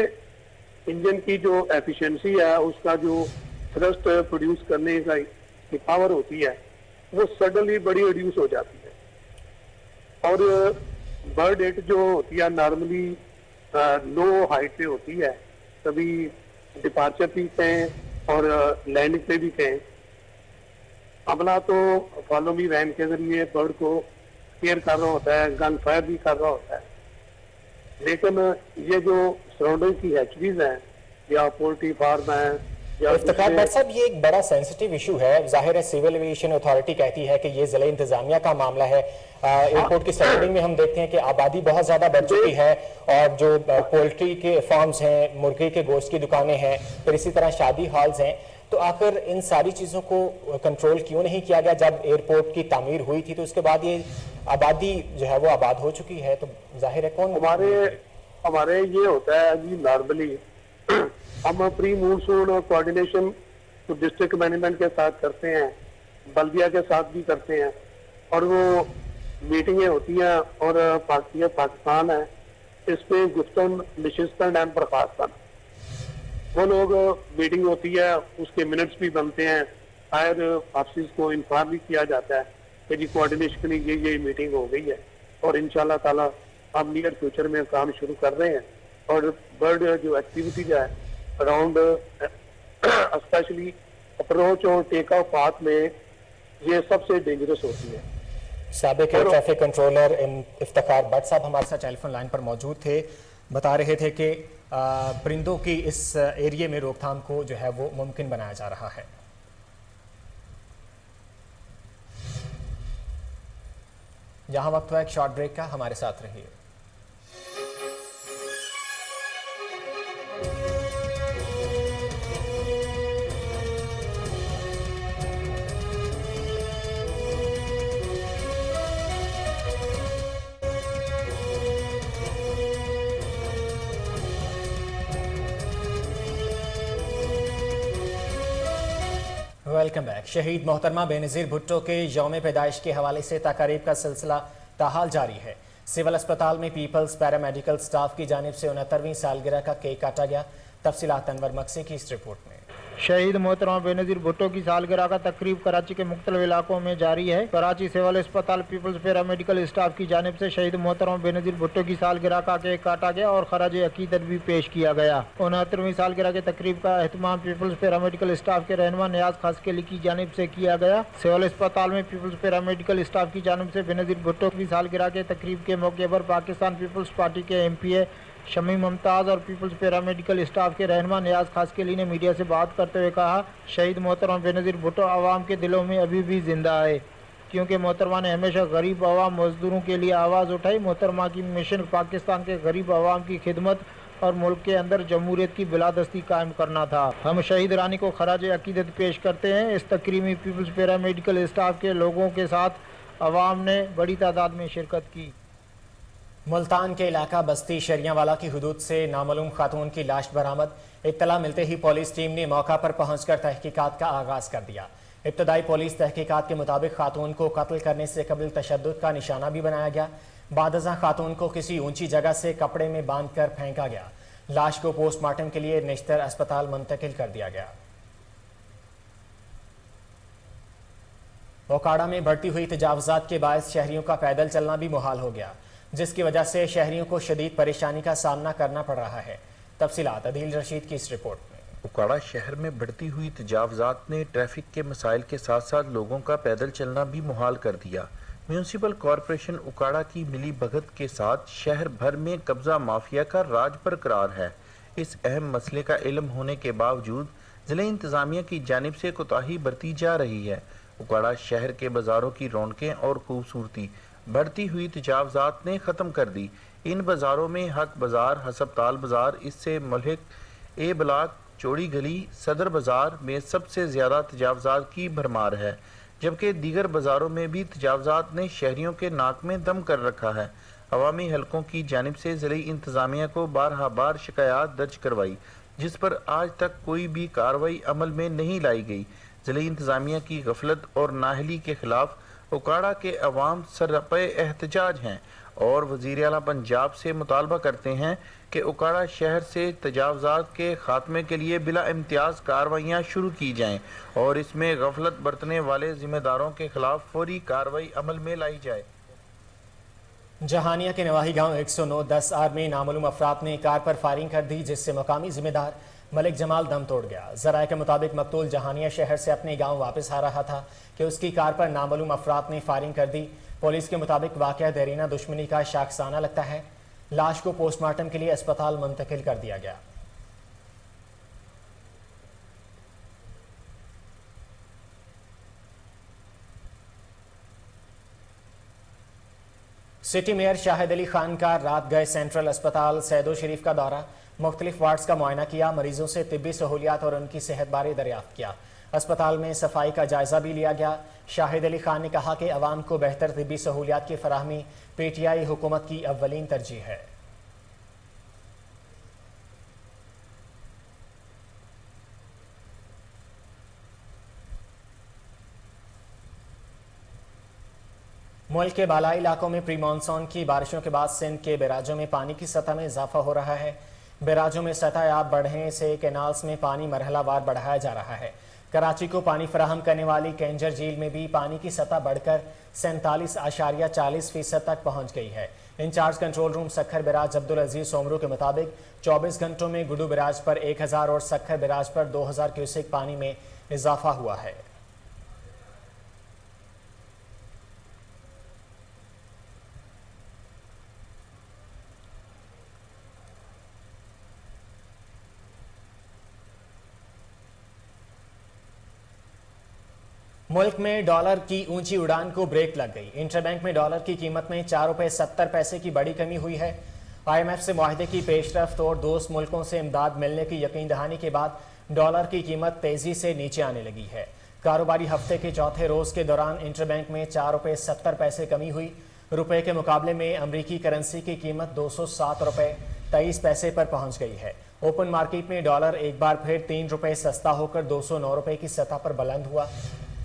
G: इंजन की जो एफिशिएंसी है, उसका जो थ्रस्ट प्रोड्यूस करने की पावर होती है वो सडनली बड़ी रिड्यूस हो जाती है। और बर्ड हिट जो होती है नॉर्मली लो हाइट पे होती है, कभी डिपार्चर भी कहें और लैंडिंग पे भी कहें। अमला तो फॉलो मी वैन के जरिए बर्ड को केयर कर रहा होता है, गन फायर भी कर रहा होता है, लेकिन ये जो सराउंडिंग की हैचरीज हैं या पोल्ट्री फार्म है या
A: इफ्तिखार भट्ट साहब, ये एक बड़ा सेंसिटिव इशू है। जाहिर है सिविल एविएशन अथॉरिटी कहती है कि ये जिला इंतजामिया का मामला है। एयरपोर्ट की सराउंडिंग में हम देखते हैं कि आबादी बहुत ज्यादा बढ़ चुकी है और जो पोल्ट्री के फार्म्स हैं, मुर्गी के गोश्त की दुकानें हैं, फिर इसी तरह शादी हॉल्स हैं, तो आखिर इन सारी चीजों को कंट्रोल क्यों नहीं किया गया? जब एयरपोर्ट की तामीर हुई थी तो उसके बाद ये आबादी जो है वो आबाद हो चुकी है, तो जाहिर है कौन
G: हमारे ये होता है जी नॉर्मली हम प्री मानसून कोऑर्डिनेशन तो डिस्ट्रिक्ट मैनेजमेंट के साथ करते हैं, बल्दिया के साथ भी करते हैं और वो मीटिंगें होती हैं और पाकिस्तान है इसमें गुफ्तन नशिस्तन एंड बर्खास्तन वो लोग मीटिंग होती है, उसके मिनट्स भी बनते हैं, हायर ऑफिस को इन्फॉर्म भी किया जाता है कि जी कोऑर्डिनेशन के लिए ये मीटिंग हो गई है और इंशाल्लाह ताला हम नियर फ्यूचर में काम शुरू कर रहे हैं। और बर्ड जो एक्टिविटीज है अराउंड स्पेशली अप्रोच और टेक ऑफ पाथ में ये सबसे डेंजरस होती है।
A: साबिक air traffic controller Iftikhar Bhatt साहब हमारे साथ टेलीफोन लाइन पर मौजूद थे, बता रहे थे कि परिंदों की इस एरिया में रोकथाम को जो है वो मुमकिन बनाया जा रहा है। यहाँ वक्त हुआ एक शॉर्ट ब्रेक का, हमारे साथ रहिए। Welcome back. शहीद मोहतरमा बेनज़ीर भुट्टो के यौम पैदाइश के हवाले से तकारीब का सिलसिला ताहाल जारी है। सिविल अस्पताल में पीपल्स पैरामेडिकल स्टाफ की जानिब से 69वीं सालगिरह का केक काटा गया। तफसीलात अनवर मक्सी की इस रिपोर्ट में।
H: शहीद मोहतरमा बेनज़ीर भुट्टो की सालगिरह का तकरीब कराची के मुख्तलिफ इलाकों में जारी है। कराची सिविल अस्पताल पीपल्स पैरामेडिकल स्टाफ की जानिब से शहीद मोहतरमा बेनज़ीर भुट्टो की सालगिरह का केक काटा गया और खराज अकीदत भी पेश किया गया। 69वीं सालगिरह के तकरीब का एहतमाम पीपल्स पैरामेडिकल स्टाफ के रहनुमा नियाज खासकेली की जानिब से किया गया। सिविल अस्पताल में पीपल्स पैरामेडिकल स्टाफ की जानिब से बेनज़ीर भुट्टो की सालगिरह के तकरीब के मौके पर पाकिस्तान पीपल्स पार्टी के MPA शमी मुमताज़ और पीपल्स पैरामेडिकल स्टाफ के रहनुमा नियाज खासकेली ने मीडिया से बात करते हुए कहा, शहीद मोहतरमा बेनज़ीर भुट्टो आवाम के दिलों में अभी भी जिंदा है, क्योंकि मोहतरमा ने हमेशा गरीब आवाम मजदूरों के लिए आवाज़ उठाई। मोहतरमा की मिशन पाकिस्तान के गरीब आवाम की खिदमत और मुल्क के अंदर जमहूरियत की बिलादस्ती कायम करना था। हम शहीद रानी को खराज अकीदत पेश करते हैं। इस तकरीब में पीपल्स पैरामेडिकल स्टाफ के लोगों के साथ आवाम ने बड़ी तादाद में शिरकत की।
A: मुल्तान के इलाका बस्ती शरियावाला की हुदूद से नामालूम खातून की लाश बरामद। इत्तला मिलते ही पुलिस टीम ने मौका पर पहुंचकर तहकीकात का आगाज कर दिया। इब्तदाई पुलिस तहकीकात के मुताबिक खातून को कत्ल करने से कबल तशद्दुद का निशाना भी बनाया गया। बादज़ा खातून को किसी ऊंची जगह से कपड़े में बांध कर फेंका गया। लाश को पोस्टमार्टम के लिए नेश्तर अस्पताल मुंतकिल कर दिया गया। ओकाड़ा में बढ़ती हुई तजावुज़ात के बायस शहरियों का पैदल चलना भी मुहाल हो गया, जिसकी वजह से शहरियों को शदीद परेशानी का सामना करना पड़ रहा है। तफसीलात अदील रशीद की इस रिपोर्ट में।
I: उकाड़ा शहर में बढ़ती हुई तजावुज़ात ने ट्रैफिक के मसाइल के साथ साथ लोगों का पैदल चलना भी मुहाल कर दिया। म्यूनसिपल कॉरपोरेशन उकाड़ा की मिली भगत के साथ शहर भर में कब्जा माफिया का राज बरकरार है। इस अहम मसले का इल्म होने के बावजूद ज़िले इंतज़ामिया की जानिब से कोताही बरती जा रही है। उकाड़ा शहर के बाज़ारों की रौनकें और खूबसूरती बढ़ती हुई तजावुज़ात ने ख़त्म कर दी। इन बाज़ारों में हक बाज़ार, हस्पताल बाज़ार, इससे मुल्हिक ए ब्लॉक, चौड़ी गली, सदर बाज़ार में सबसे ज़्यादा तजावुज़ात की भरमार है, जबकि दीगर बाज़ारों में भी तजावुज़ात ने शहरियों के नाक में दम कर रखा है। अवामी हलकों की जानिब से ज़िले इंतज़ामिया को बारहा बार शिकायत दर्ज करवाई, जिस पर आज तक कोई भी कार्रवाई अमल में नहीं लाई गई। ज़िले इंतज़ामिया की गफलत और नाहली के खिलाफ उकाड़ा के अवाम सरपे एहतजाज हैं और वज़ीर आला पंजाब से मुतालबा करते हैं कि उकाड़ा शहर से तजावुज़ात के खात्मे के लिए बिला इम्तियाज़ कार्रवाइयाँ शुरू की जाएँ और इसमें गफलत बरतने वाले ज़िम्मेदारों के खिलाफ फौरी कार्रवाई अमल में लाई जाए।
A: जहानिया के नवाही गांव 109-10 आर में नामालूम अफराद ने कार पर फायरिंग कर दी, जिससे मकामी जिम्मेदार मलिक जमाल दम तोड़ गया। ज़राए के मुताबिक मकतूल जहानिया शहर से अपने गांव वापस आ रहा था कि उसकी कार पर नामालूम अफराद ने फायरिंग कर दी। पुलिस के मुताबिक वाक़या देरीना दुश्मनी का शाखसाना लगता है। लाश को पोस्टमार्टम के लिए अस्पताल मुंतकिल कर दिया गया। सिटी मेयर शाहिद अली खान का रात गए सेंट्रल अस्पताल सैदो शरीफ का दौरा, मुख्तलिफ वार्ड्स का मुआयना किया, मरीजों से तिब्बी सहूलियात और उनकी सेहत बारे दरियाफ्त किया। अस्पताल में सफाई का जायजा भी लिया गया। शाहिद अली खान ने कहा कि अवाम को बेहतर तिब्बी सहूलियात की फराहमी PTI हुकूमत की अव्वलीन तरजीह है। मुल्क के बालाई इलाकों में प्री मानसून की बारिशों के बाद सिंध के बैराजों में पानी की सतह में इजाफा हो रहा है। बैराजों में सतह आब बढ़ने से कैनाल्स में पानी मरहलावार बढ़ाया जा रहा है। कराची को पानी फराहम करने वाली कैंजर झील में भी पानी की सतह बढ़कर 47.40% तक पहुंच गई है। Incharge control room Sukkur barrage Abdul Aziz Soomro के मुताबिक 24 घंटों में गुडू बैराज पर 1000 और सखर बैराज पर 2000 क्यूसेक पानी में इजाफा हुआ है। मुल्क में डॉलर की ऊंची उड़ान को ब्रेक लग गई। इंटरबैंक में डॉलर की कीमत में 4 रुपये 70 पैसे की बड़ी कमी हुई है। IMF से मुआहदे की पेशरफ्त और दोस्त मुल्कों से इमदाद मिलने की यकीन दहानी के बाद डॉलर की कीमत तेजी से नीचे आने लगी है। कारोबारी हफ्ते के चौथे रोज के दौरान इंटरबैंक में 4 रुपये 70 पैसे कमी हुई। रुपए के मुकाबले में अमरीकी करेंसी की कीमत 207 रुपये 23 पैसे पर पहुंच गई है। ओपन मार्केट में डॉलर एक बार फिर 3 रुपये सस्ता होकर 209 रुपये की सतह पर बुलंद हुआ।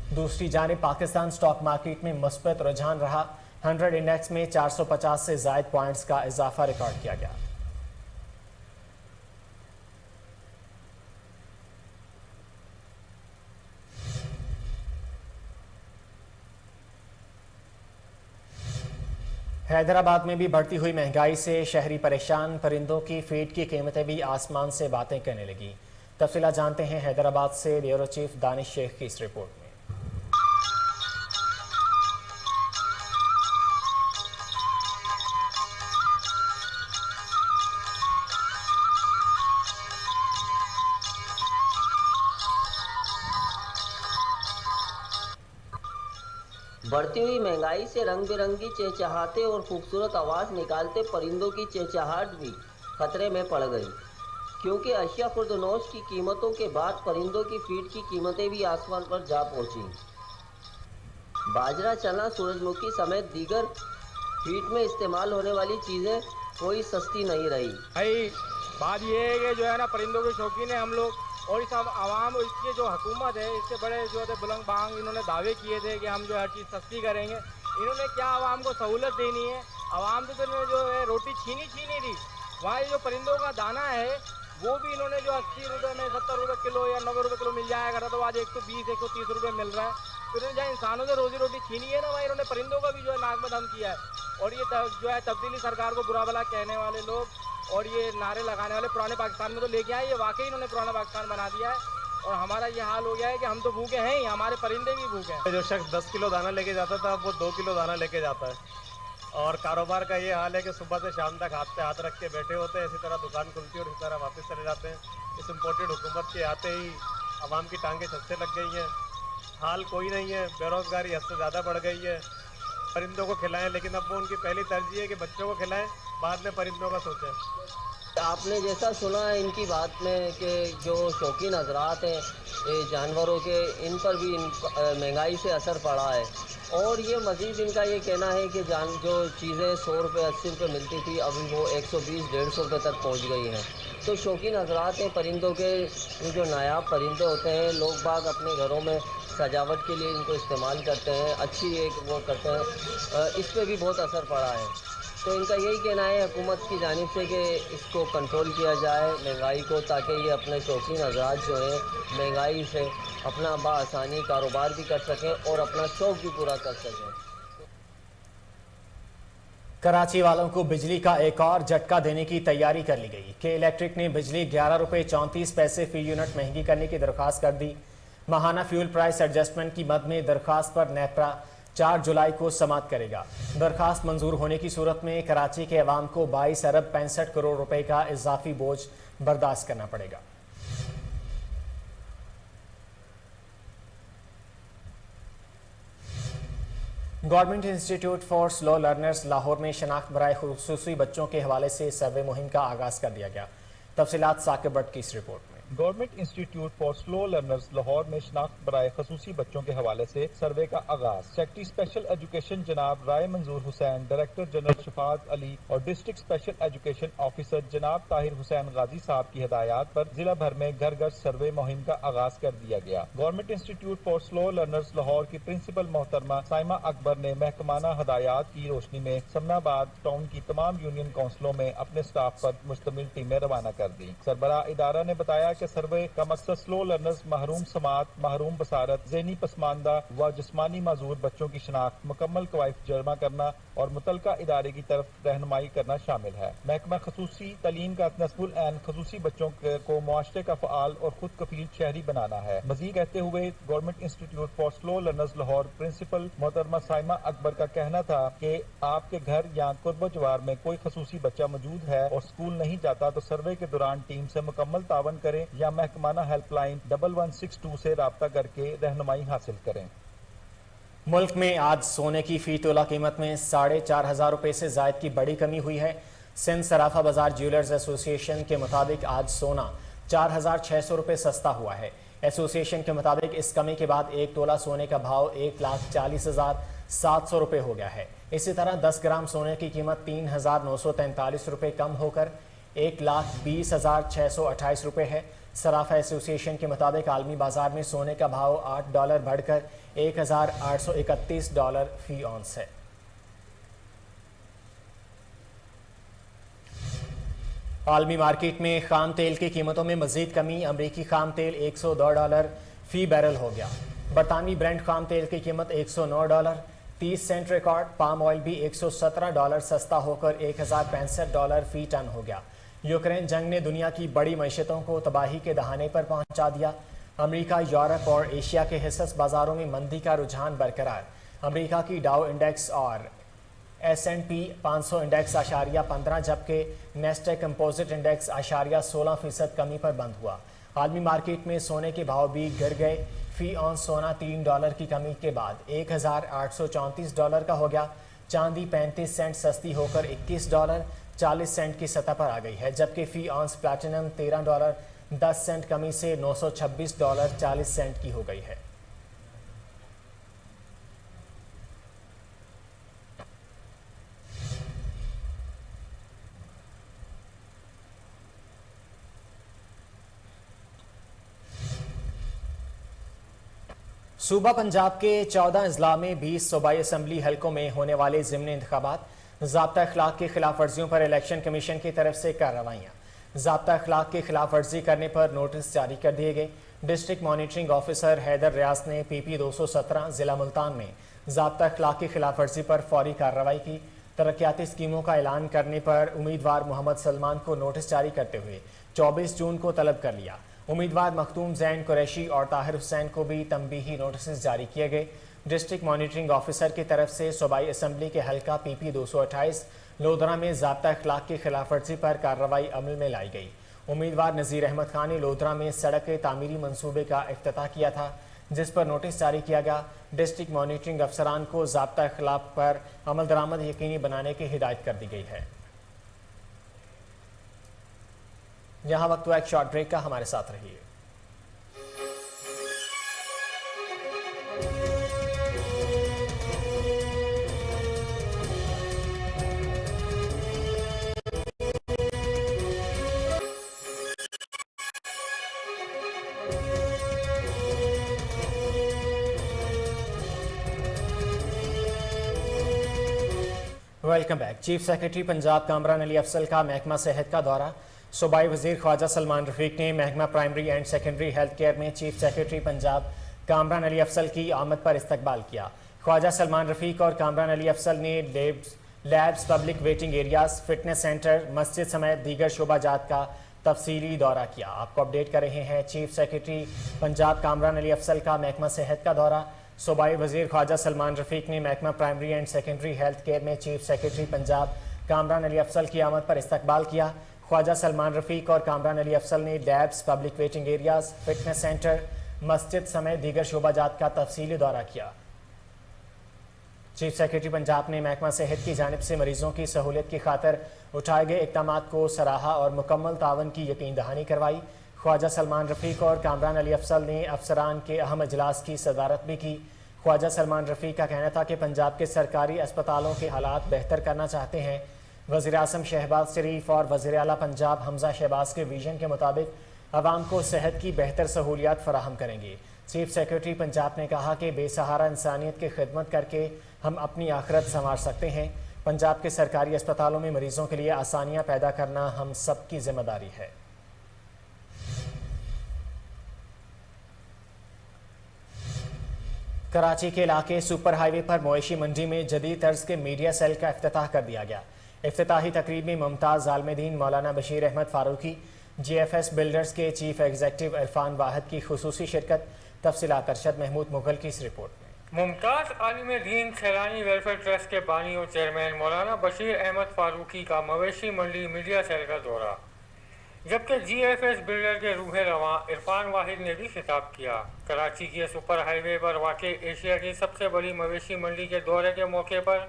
A: दूसरी जानिब पाकिस्तान स्टॉक मार्केट में मुस्बत रुझान रहा। 100 इंडेक्स में 450 से ज़ायद पॉइंट्स का इजाफा रिकॉर्ड किया गया। हैदराबाद में भी बढ़ती हुई महंगाई से शहरी परेशान, परिंदों की फीड की कीमतें भी आसमान से बातें करने लगी। तफसीलात जानते हैं हैदराबाद से ब्यूरो चीफ दानिश शेख की इस रिपोर्ट में।
J: बढ़ती हुई महंगाई से रंग बिरंगी चहचहाते और खूबसूरत आवाज़ निकालते परिंदों की चहचहाट भी खतरे में पड़ गई, क्योंकि अशिया खुर्दनोश की कीमतों के बाद परिंदों की फीड की कीमतें भी आसमान पर जा पहुंची। बाजरा, चना, सूरजमुखी समेत दीगर फीड में इस्तेमाल होने वाली चीज़ें कोई सस्ती नहीं रही।
H: भाई बात ये है कि जो है ना, परिंदों के शौकीन है हम लोग, और इस आवाम और इसके जो हुकूमत है, इससे बड़े जो है बुलंद बांग इन्होंने दावे किए थे कि हम जो हर चीज़ सस्ती करेंगे। इन्होंने क्या आवाम को सहूलत देनी है? आवाम से तो इन्होंने जो है रोटी छीनी थी। वहाँ ये जो परिंदों का दाना है वो भी इन्होंने जो 80 रुपये में 70 रुपये किलो या 90 रुपये किलो मिल जाया करता, तो आज 120 130 रुपये मिल रहा है। तो इन्होंने जहाँ इंसानों से रोजी रोटी छीनी है ना, वहाँ इन्होंने परिंदों का भी जो है नाक में दम किया है। और ये जो है तब्दीली सरकार को बुरा भला कहने वाले लोग और ये नारे लगाने वाले पुराने पाकिस्तान में तो लेके आए, ये वाकई इन्होंने पुराना पाकिस्तान बना दिया है। और हमारा ये हाल हो गया है कि हम तो भूखे हैं ही, हमारे परिंदे भी भूखे हैं।
K: जो शख्स 10 किलो दाना लेके जाता था, वो 2 किलो दाना लेके जाता है। और कारोबार का ये हाल है कि सुबह से शाम तक हाथ पे हाथ रख के बैठे होते हैं, इसी तरह दुकान खुलती है और इसी तरह वापस चले जाते हैं। इस इम्पोर्टेड हुकूमत के आते ही आवाम की टांगें सस्ते लग गई हैं, हाल कोई नहीं है, बेरोज़गारी हद से ज़्यादा बढ़ गई है। परिंदों को खिलाएं, लेकिन अब वो उनकी पहली तरजीह है कि बच्चों को खिलाएं, बाद में परिंदों का सोचें।
J: आपने जैसा सुना है इनकी बात में कि जो शौकीन हजरात हैं जानवरों के, इन पर भी महंगाई से असर पड़ा है। और ये मज़ीद इनका ये कहना है कि जो चीज़ें 100 रुपये 80 रुपये मिलती थी, अभी वो 120 150 रुपये तक पहुंच गई हैं। तो शौकीन हजरात हैं परिंदों के, जो नायाब परिंदे होते हैं, लोग बाग अपने घरों में सजावट के लिए इनको इस्तेमाल करते हैं, अच्छी एक वो करते हैं, इस पर भी बहुत असर पड़ा है। तो इनका यही कहना है हुकूमत की जानिब से कि इसको कंट्रोल किया जाए महंगाई को, ताकि ये अपने शौकीन हजरात जो हैं महंगाई से अपना बआसानी कारोबार भी कर सकें और अपना शौक़ भी पूरा कर सकें।
A: कराची वालों को बिजली का एक और झटका देने की तैयारी कर ली गई कि इलेक्ट्रिक ने बिजली 11 रुपये 34 पैसे फी यूनिट महंगी करने की दरख्वास्त कर दी। माहाना फ्यूल प्राइस एडजस्टमेंट की मद में दरख्वास्त पर नेपरा 4 जुलाई को समाअत करेगा। दरखास्त मंजूर होने की सूरत में कराची के अवाम को 22 अरब 65 करोड़ रुपए का इजाफी बोझ बर्दाश्त करना पड़ेगा। Government institute for slow learners Lahore में शनाख्त बराए खुसूसी बच्चों के हवाले से सर्वे मुहिम का आगाज कर दिया गया। तफसीलात साकिब भट्ट की इस रिपोर्ट में।
L: Government institute for slow learners Lahore में शनाख्त बराए खसूसी बच्चों के हवाले से सर्वे का आगाज। सेक्रेटरी स्पेशल एजुकेशन जनाब राय मंजूर हुसैन, डायरेक्टर जनरल शफात अली और डिस्ट्रिक्ट स्पेशल एजुकेशन ऑफिसर जनाब ताहिर हुसैन गाजी साहब की हिदायत पर जिला भर में घर घर सर्वे मुहिम का आगाज कर दिया गया। Government institute for slow learners Lahore की प्रिंसिपल मोहतरमा साइमा अकबर ने महकमाना हिदायत की रोशनी में समनाबाद टाउन की तमाम यूनियन काउंसिलों में अपने स्टाफ पर मुश्तमिल टीमें रवाना कर दी। सरबराह इदारा ने बताया कि सर्वे का मकसद स्लो लर्नर्स, महरूम समात, महरूम बसारत, ज़हनी पसमानदा व जिस्मानी माजूर बच्चों की शनाख्त, मुकम्मल कवायद जमा करना और मुतलका इदारे की तरफ रहनुमाई करना शामिल है। महकमा खसूसी तलीम का नस्बुल ऐन खसूसी बच्चों को मुआशरे का फ़आल और खुद कफील शहरी बनाना है। मज़ीद कहते हुए government institute for slow learners Lahore principal मोहतरमा साइमा अकबर का कहना था कि आपके घर या कुर्ब जवार में कोई खसूसी बच्चा मौजूद है और स्कूल नहीं जाता तो सर्वे के दौरान टीम से मुकम्मल तावन करें या महकमाना हेल्पलाइन 1162 से राब्ता करके रहनुमाई हासिल करें।
A: मुल्क में आज सोने की फी तोला कीमत में 4,500 रुपये से जायद की बड़ी कमी हुई है। सिंध सराफा बाजार ज्वेलर्स एसोसिएशन के मुताबिक आज सोना 4,600 रुपये सस्ता हुआ है। एसोसिएशन के मुताबिक इस कमी के बाद 1 तोला सोने का भाव 1,40,700 रुपये हो गया है। इसी तरह 10 ग्राम सोने की कीमत 3,943 रुपये कम होकर 1,20,628 रुपये है। सराफा एसोसिएशन के मुताबिक आलमी बाजार में सोने का भाव $8 बढ़कर $1,831 फी औंस है। आलमी मार्केट में खाम तेल की कीमतों में मजीद कमी। अमरीकी खाम तेल $102 फी बैरल हो गया। बरतानवी ब्रेंट खाम तेल की कीमत $109, 30 सेंट रिकॉर्ड। पाम ऑयल भी $117 सस्ता होकर $1065 फी टन हो गया। यूक्रेन जंग ने दुनिया की बड़ी मईशतों को तबाही के दहाने पर पहुंचा दिया। अमेरिका, यूरोप और एशिया के हिस्स बाजारों में मंदी का रुझान बरकरार। अमेरिका की डाउ इंडेक्स और S&P 500 इंडेक्स +15, जबकि नेस्टेक कंपोजिट इंडेक्स -16% कमी पर बंद हुआ। आलमी मार्केट में सोने के भाव भी गिर गए। फी ऑन सोना $3 की कमी के बाद $1834 का हो गया। चांदी 35 सेंट सस्ती होकर $21.40 की सतह पर आ गई है, जबकि फी ऑन प्लैटिनम $13.10 कमी से $926.40 की हो गई है। सूबा पंजाब के 14 अजला में 20 सूबाई असम्बली हलकों में होने वाले ज़िमनी इंतखाबात। ज़ाब्ता अखलाक की खिलाफ वर्जियों पर इलेक्शन कमीशन की तरफ से कार्रवाइयाँ। ज़ाब्ता अखलाक की खिलाफ वर्जी करने पर नोटिस जारी कर दिए गए। डिस्ट्रिक्ट मॉनिटरिंग ऑफिसर हैदर रियाज ने PP 217 ज़िला मुल्तान में ज़ाब्ता अखलाक की खिलाफ वर्जी पर फौरी कार्रवाई की। तरक्याती स्कीमों का ऐलान करने पर उम्मीदवार मोहम्मद सलमान को नोटिस जारी करते हुए 24 जून को तलब कर लिया। उम्मीदवार मखदूम जैन कुरैशी और ताहिर हुसैन को भी तंबीही नोटिस जारी किए गए। डिस्ट्रिक्ट मॉनिटरिंग ऑफिसर की तरफ से सूबाई असम्बली के हल्का PP 228 लोधरा में ज़ाब्ता अखलाक की खिलाफ वर्जी पर कार्रवाई अमल में लाई गई। उम्मीदवार नज़ीर अहमद खान ने लोधरा में सड़क के तामीरी मनसूबे का इफ्तिताह किया था, जिस पर नोटिस जारी किया गया। डिस्ट्रिक्ट मॉनिटरिंग अफसरान को ज़ाब्ता अखलाक पर अमल दरामद यकीनी बनाने की हिदायत कर दी गई है। यहाँ वक्त हुआ एक शॉर्ट ब्रेक का, हमारे साथ रहिए। Welcome back. Chief secretary Punjab Kamran Ali Afsal का महकमा सेहत का दौरा। सूबाई वजीर ख्वाजा सलमान रफीक ने महकमा primary and secondary health care में चीफ सेक्रेटरी पंजाब कामरान अली अफसल की आमद पर इस्तकबाल किया। ख्वाजा सलमान रफीक और कामरान अली अफसल ने labs, public waiting areas, fitness centre, मस्जिद समेत दीगर शोबाजात का तफसीली दौरा किया। आपको अपडेट कर रहे हैं चीफ सेक्रेटरी पंजाब कामरान अली अफसल का महकमा सेहत का दौरा। सूबाई वजीर ख्वाजा सलमान रफीक ने महकमा primary and secondary health care में चीफ सेक्रेटरी पंजाब कामरान अली अफसल की आमद पर इस्तकबाल किया। ख्वाजा सलमान रफीक और कामरान अली अफसल ने labs, public waiting areas, fitness centre, मस्जिद समेत दीगर शोबाजात का तफसीली दौरा किया। चीफ सेक्रेटरी पंजाब ने महकमा सेहत की जानिब से मरीजों की सहूलियत की खातिर उठाए गए इक़दामात को सराहा और मुकम्मल तावन की यकीन दहानी करवाई। ख्वाजा सलमान रफीक और कामरान अली अफसल ने अफसरान के अहम इजलास की सदारत भी की। ख्वाजा सलमान रफीक का कहना था कि पंजाब के सरकारी अस्पतालों के हालात बेहतर करना चाहते हैं। वज़ीर आज़म शहबाज शरीफ और वज़ीर आला पंजाब हमजा शहबाज के विजन के मुताबिक अवाम को सेहत की बेहतर सहूलियात फराहम करेंगे। चीफ सेक्रेटरी पंजाब ने कहा कि बेसहारा इंसानियत की खिदमत करके हम अपनी आखिरत संवार सकते हैं। पंजाब के सरकारी अस्पतालों में मरीजों के लिए आसानियाँ पैदा करना हम सब की जिम्मेदारी है। कराची के इलाके सुपर हाईवे पर मवेशी मंडी में जदीद तर्ज के मीडिया सेल का इफ्तिताह कर दिया गया। इफ्तिताही तकरीब में मुमताज़ आलमदीन, मौलाना बशीर अहमद फारूकी, GFS बिल्डर्स के चीफ एग्जीक्यूटिव इरफान वाहिद की खुसूसी शिरकत। तफसीलात अरशद महमूद मुगल की इस रिपोर्ट में।
M: मुमताज़ आलमदीन सैलानी वेलफेयर ट्रस्ट के बानी और चेयरमैन मौलाना बशीर अहमद फारूकी का मवेशी मंडी मीडिया सेल का दौरा, जबकि GFS बिल्डर के रूह रवां इरफान वाहिद ने भी खिताब किया। कराची के सुपर हाईवे पर वाक़ई एशिया की सबसे बड़ी मवेशी मंडी के दौरे के मौके पर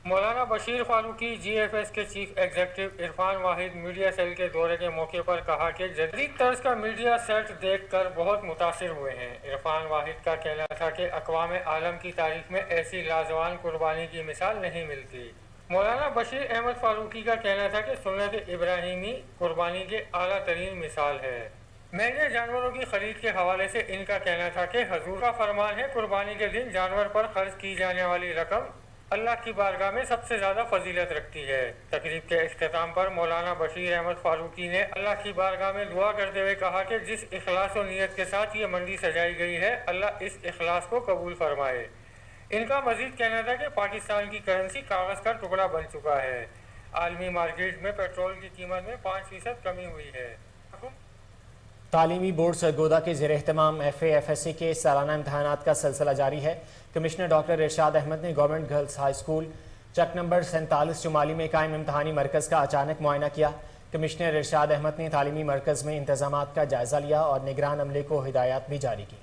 M: मौलाना बशीर फारूकी, GFS के चीफ एग्जीक्यूटिव इरफान वाहिद मीडिया सेल के दौरे के मौके पर कहा कि जदीद तर्ज का मीडिया सेट देखकर बहुत मुतासिर हुए हैं। इरफान वाहिद का कहना था कि अक़वाम आलम की तारीख में ऐसी लाजवान कुर्बानी की मिसाल नहीं मिलती। मौलाना बशीर अहमद फारूकी का कहना था कि सुन्नत इब्राहिमी कुर्बानी के आला तरीन मिसाल है। महंगे जानवरों की खरीद के हवाले से इनका कहना था कि हजूर का फरमान है, कुर्बानी के दिन जानवर पर खर्च की जाने वाली रकम अल्लाह की बारगाह में सबसे ज़्यादा फजीलत रखती है। तकरीब के इख्तिताम पर मौलाना बशीर अहमद फारूकी ने अल्लाह की बारगाह में दुआ करते हुए कहा कि जिस इखलास और नीयत के साथ ये मंडी सजाई गई है, अल्लाह इस इखलास को कबूल फरमाए। ان کا مزید کہنا تھا کہ پاکستان کی کرنسی کاغذ کا ٹکڑا بن چکا ہے. عالمی مارکیٹ میں پیٹرول کی قیمت میں 5% کمی ہوئی ہے.
A: تعلیمی بورڈ سرگودا کے زیر اہتمام FA/FSC کے سالانہ امتحانات کا سلسلہ جاری ہے. کمشنر ڈاکٹر ارشاد احمد نے گورنمنٹ گرلز ہائی اسکول چک نمبر 47 شمالی میں قائم امتحانی مرکز کا اچانک معائنہ کیا. کمشنر ارشاد احمد نے تعلیمی مرکز میں انتظامات کا جائزہ لیا اور نگران عملے کو ہدایات بھی جاری کی.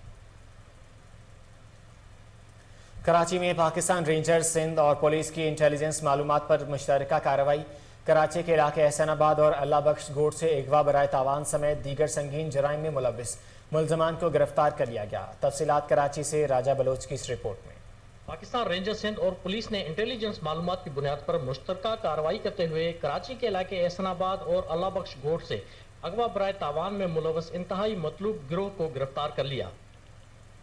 A: کراچی میں پاکستان رینجرز سندھ اور پولیس کی انٹیلیجنس معلومات پر مشترکہ کارروائی. کراچی کے علاقے احسان آباد اور اللہ بخش گوٹ سے اغوا برائے تاوان سمیت دیگر سنگین جرائم میں ملوث ملزمان کو گرفتار کر لیا گیا. تفصیلات کراچی سے راجہ بلوچ کی اس رپورٹ میں.
N: پاکستان رینجر سندھ اور پولیس نے انٹیلیجنس معلومات کی بنیاد پر مشترکہ کارروائی کرتے ہوئے کراچی کے علاقے احسان آباد اور اللہ بخش گوٹ سے اغوا برائے تاوان میں ملوث انتہائی مطلوب گروہ کو گرفتار کر لیا.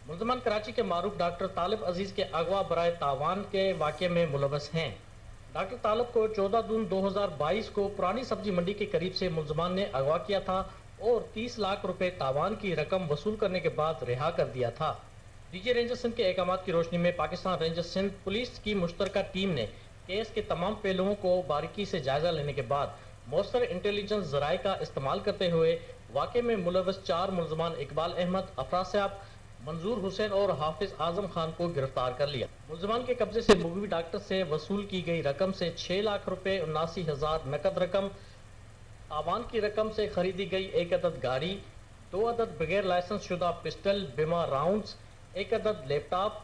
N: ملزمان کراچی کے معروف ڈاکٹر طالب عزیز کے اغوا برائے تاوان کے واقعے میں ملوث ہیں. ڈاکٹر طالب کو 14 جون 2022 کو پرانی سبزی منڈی کے قریب سے ملزمان نے اغوا کیا تھا اور 30 لاکھ روپے تاوان کی رقم وصول کرنے کے بعد رہا کر دیا تھا. ڈی جی رینجر سندھ کے احکامات کی روشنی میں پاکستان رینجر سندھ پولیس کی مشترکہ ٹیم نے کیس کے تمام پہلوؤں کو باریکی سے جائزہ لینے کے بعد مؤثر انٹیلیجنس ذرائع کا استعمال کرتے ہوئے واقعے میں ملوث 4 ملزمان اقبال احمد، افراز صاحب، منظور حسین اور حافظ اعظم خان کو گرفتار کر لیا. ملزمان کے قبضے سے مغوی ڈاکٹر سے وصول کی گئی رقم سے 6 لاکھ روپے 79,000 نقد رقم، تاوان کی رقم سے خریدی گئی 1 عدد گاڑی، 2 عدد بغیر لائسنس شدہ پسٹل بیما راؤنڈز، 1 عدد لیپ ٹاپ،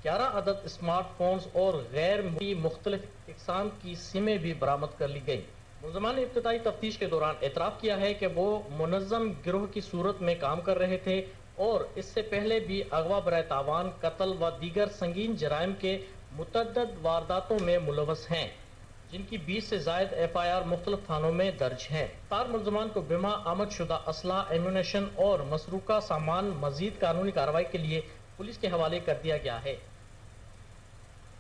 N: 11 عدد اسمارٹ فونز اور غیر مختلف اقسام کی سمیں بھی برآمد کر لی گئی. ملزمان نے ابتدائی تفتیش کے دوران اعتراف کیا ہے کہ وہ منظم گروہ کی صورت میں کام کر رہے تھے اور اس سے پہلے بھی اغوا برائے تاوان، قتل و دیگر سنگین جرائم کے متعدد وارداتوں میں ملوث ہیں، جن کی 20 سے زائد FIR مختلف تھانوں میں درج ہیں. 4 ملزمان کو بیمہ آمد شدہ اسلحہ، ایمونیشن اور مسروقہ سامان مزید قانونی کارروائی کے لیے پولیس کے حوالے کر دیا گیا ہے.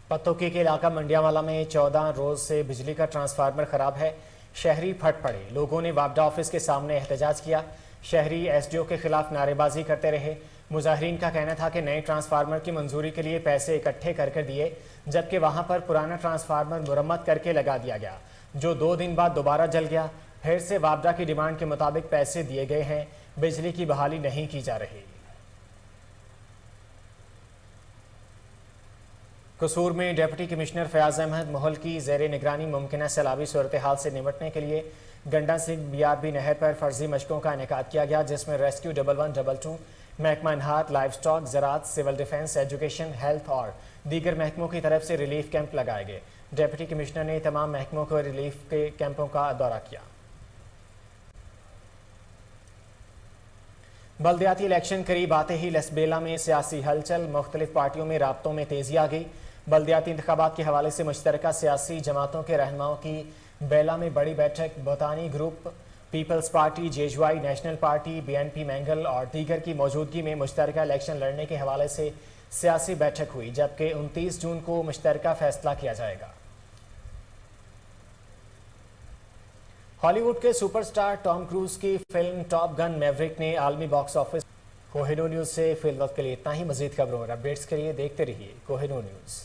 A: پتوکی کے علاقہ منڈیا والا میں 14 روز سے بجلی کا ٹرانسفارمر خراب ہے. شہری پھٹ پڑے، لوگوں نے وابڈا آفس کے سامنے احتجاج کیا. شہری SDO کے خلاف نعرے بازی کرتے رہے. مظاہرین کا کہنا تھا کہ نئے ٹرانسفارمر کی منظوری کے لیے پیسے اکٹھے کر دیے، جبکہ وہاں پر پرانا ٹرانسفارمر مرمت کر کے لگا دیا گیا، جو 2 دن بعد دوبارہ جل گیا. پھر سے وابڈا کی ڈیمانڈ کے مطابق پیسے دیے گئے ہیں، بجلی کی بحالی نہیں کی جا رہی. قصور میں ڈپٹی کمشنر فیاض احمد مہل کی زیر نگرانی ممکنہ سیلابی صورتحال سے نمٹنے کے لیے گنڈا سنگھ BRB نہر پر فرضی مشقوں کا انعقاد کیا گیا، جس میں ریسکیو 1122، محکمہ انہار، لائف سٹاک، زراعت، سول ڈیفنس، ایجوکیشن، ہیلتھ اور دیگر محکموں کی طرف سے ریلیف کیمپ لگائے گئے. ڈپٹی کمشنر نے تمام محکموں کو ریلیف کے کیمپوں کا دورہ کیا. بلدیاتی الیکشن قریب آتے ہی لسبیلا میں سیاسی ہلچل، مختلف پارٹیوں میں رابطوں میں تیزی آ گئی. بلدیاتی انتخابات کے حوالے سے مشترکہ سیاسی جماعتوں کے رہنماؤں کی بیلا میں بڑی بیٹھک، Bhootani group, Peoples Party, JJY، National Party, BNP Mengal اور دیگر کی موجودگی میں مشترکہ الیکشن لڑنے کے حوالے سے سیاسی بیٹھک ہوئی، جبکہ 29 جون کو مشترکہ فیصلہ کیا جائے گا. ہالی ووڈ کے سپر سٹار ٹام کروز کی فلم ٹاپ گن میوریک نے عالمی باکس آفس. کوہینور نیوز سے فی الوقت کے لیے اتنا ہی. مزید خبروں اور اپڈیٹس کے لیے دیکھتے رہیے کوہینور نیوز.